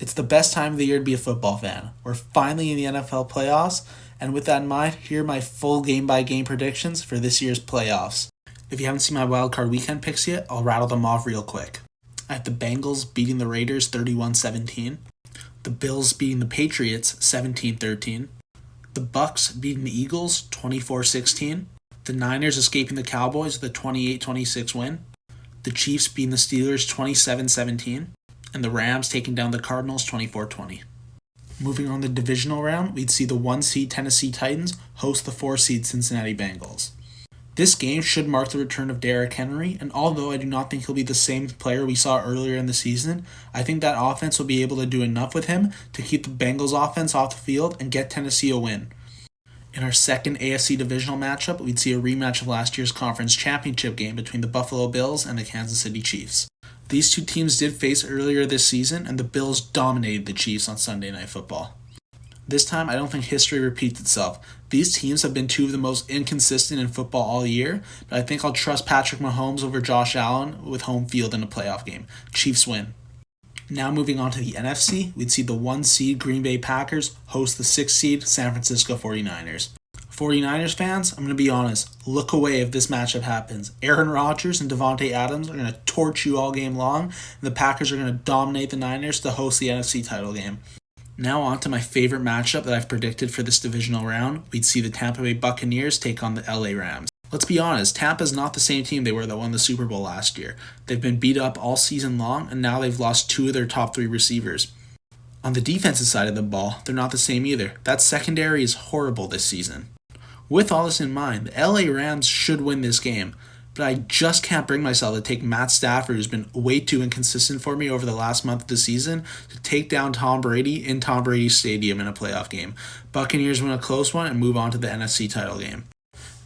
It's the best time of the year to be a football fan. We're finally in the NFL playoffs, and with that in mind, here are my full game by game predictions for this year's playoffs. If you haven't seen my wildcard weekend picks yet, I'll rattle them off real quick. I have the Bengals beating the Raiders 31-17, the Bills beating the Patriots 17-13, the Bucks beating the Eagles 24-16, the Niners escaping the Cowboys with a 28-26 win, the Chiefs beating the Steelers 27-17, and the Rams taking down the Cardinals 24-20. Moving on to the divisional round, we'd see the 1 seed Tennessee Titans host the 4 seed Cincinnati Bengals. This game should mark the return of Derrick Henry, and although I do not think he'll be the same player we saw earlier in the season, I think that offense will be able to do enough with him to keep the Bengals offense off the field and get Tennessee a win. In our second AFC divisional matchup, we'd see a rematch of last year's conference championship game between the Buffalo Bills and the Kansas City Chiefs. These two teams did face earlier this season, and the Bills dominated the Chiefs on Sunday Night Football. This time, I don't think history repeats itself. These teams have been two of the most inconsistent in football all year, but I think I'll trust Patrick Mahomes over Josh Allen with home field in a playoff game. Chiefs win. Now moving on to the NFC, we'd see the 1 seed Green Bay Packers host the 6 seed San Francisco 49ers. 49ers fans, I'm going to be honest, look away if this matchup happens. Aaron Rodgers and Davante Adams are going to torch you all game long, and the Packers are going to dominate the Niners to host the NFC title game. Now on to my favorite matchup that I've predicted for this divisional round. We'd see the Tampa Bay Buccaneers take on the LA Rams. Let's be honest, Tampa's not the same team they were that won the Super Bowl last year. They've been beat up all season long, and now they've lost 2 of their top 3 receivers. On the defensive side of the ball, they're not the same either. That secondary is horrible this season. With all this in mind, the LA Rams should win this game, but I just can't bring myself to take Matt Stafford, who's been way too inconsistent for me over the last month of the season, to take down Tom Brady in Tom Brady's stadium in a playoff game. Buccaneers win a close one and move on to the NFC title game.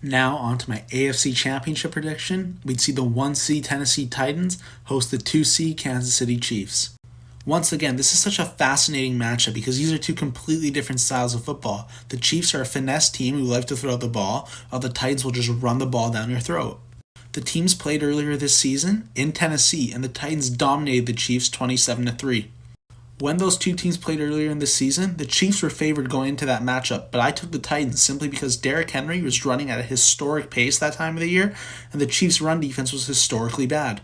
Now on to my AFC Championship prediction. We'd see the 1 seed Tennessee Titans host the 2 seed Kansas City Chiefs. Once again, this is such a fascinating matchup because these are two completely different styles of football. The Chiefs are a finesse team who like to throw the ball, while the Titans will just run the ball down your throat. The teams played earlier this season in Tennessee, and the Titans dominated the Chiefs 27-3. When those two teams played earlier in the season, the Chiefs were favored going into that matchup, but I took the Titans simply because Derrick Henry was running at a historic pace that time of the year, and the Chiefs' run defense was historically bad.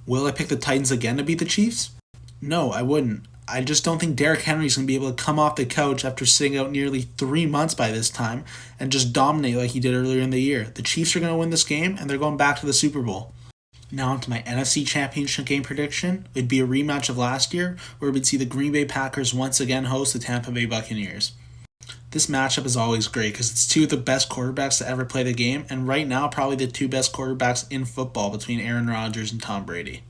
Will I pick the Titans again to beat the Chiefs? No, I wouldn't. I just don't think Derrick Henry's going to be able to come off the couch after sitting out nearly 3 months by this time and just dominate like he did earlier in the year. The Chiefs are going to win this game, and they're going back to the Super Bowl. Now onto my NFC Championship game prediction. It'd be a rematch of last year, where we'd see the Green Bay Packers once again host the Tampa Bay Buccaneers. This matchup is always great because it's 2 of the best quarterbacks to ever play the game, and right now probably the 2 best quarterbacks in football between Aaron Rodgers and Tom Brady.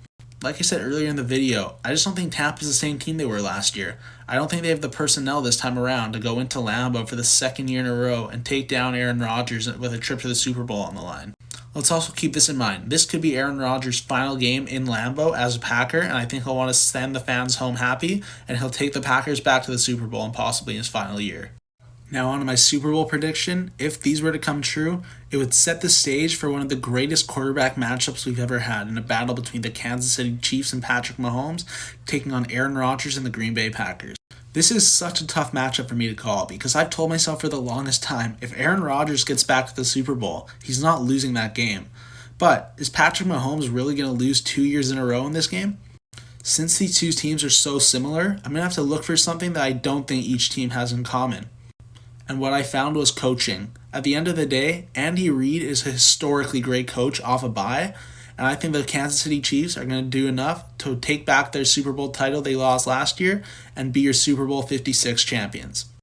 Like I said earlier in the video, I just don't think Tampa's the same team they were last year. I don't think they have the personnel this time around to go into Lambeau for the 2nd year in a row and take down Aaron Rodgers with a trip to the Super Bowl on the line. Let's also keep this in mind. This could be Aaron Rodgers' final game in Lambeau as a Packer, and I think he'll want to send the fans home happy, and he'll take the Packers back to the Super Bowl and possibly in his final year. Now on to my Super Bowl prediction. If these were to come true, it would set the stage for one of the greatest quarterback matchups we've ever had in a battle between the Kansas City Chiefs and Patrick Mahomes taking on Aaron Rodgers and the Green Bay Packers. This is such a tough matchup for me to call because I've told myself for the longest time, if Aaron Rodgers gets back to the Super Bowl, he's not losing that game. But is Patrick Mahomes really going to lose 2 years in a row in this game? Since these two teams are so similar, I'm going to have to look for something that I don't think each team has in common. And what I found was coaching. At the end of the day, Andy Reid is a historically great coach off a bye, and I think the Kansas City Chiefs are going to do enough to take back their Super Bowl title they lost last year and be your Super Bowl 56 champions.